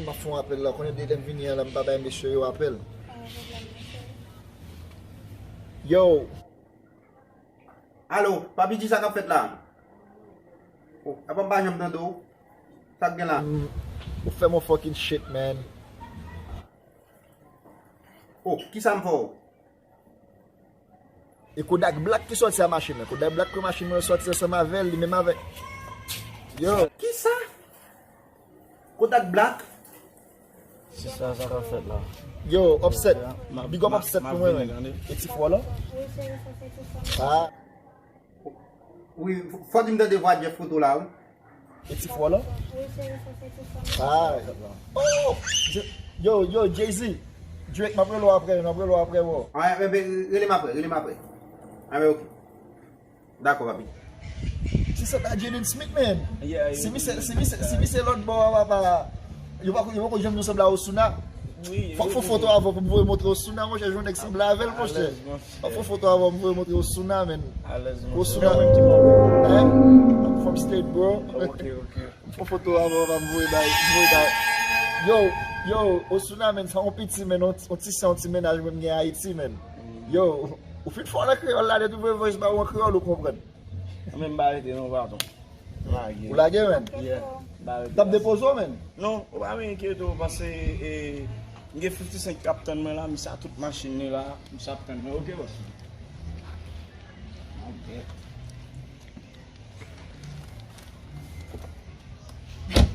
Ma fon apel la, konen de dem vini la mba bay mesye yo apel. Yo. Allô, papi di sa ka fet la? Oh, apa ba jam do? Sak gen la? Ou fè mon fucking shit, man. Oh, ki sa mfo? E Kodak Black ki sorti sa machine. Kodak Black ki machine mwen sorti sa mavel, li men avek. Yo. Ki sa? Kodak Black? Si ça ka fet la. Yo, Offset. Ma- Big up ma- Offset ma pou mwen vini, men. gande. E ti fwa la? Ah, Oui, faut di mde de voix Jeff Koto la ou? e ti fwa la? Ah. Oh! Yo, Jay-Z. Drake mapre lo apre wo. Ah, relem apre. Ah, ok. D'accord, papi. Si se ta Jaden Smith, man. Yeah, Si mi se lot bo wapa. Yo pa ko jem nou sembla Osuna. Oui. Fak fò foto avò pou mwen montre Osuna, mwen jè joun ek sembla avel mwen jè. Fak fò foto avò pou mwen montre Osuna, men. À l'aise. Osuna. Un petit moment. I'm from state, bro. Ok. Fò foto avò pou mwen bay. Yo, Osuna, men, sa on piti, men, on ti senti menaj mwen gen Haiti, men. Yo, ou fit fò la kreol la, de tou vwe voice ba ou an kreol ou kompren. Même barrete non pardon. Ou la gen, men. Yeah. Barrete. Tap depozo, men. Non, ou pa men inquiéto parce que j'ai 55 captain mais là, mais ça toute machine là, ça prend. OK boss. OK.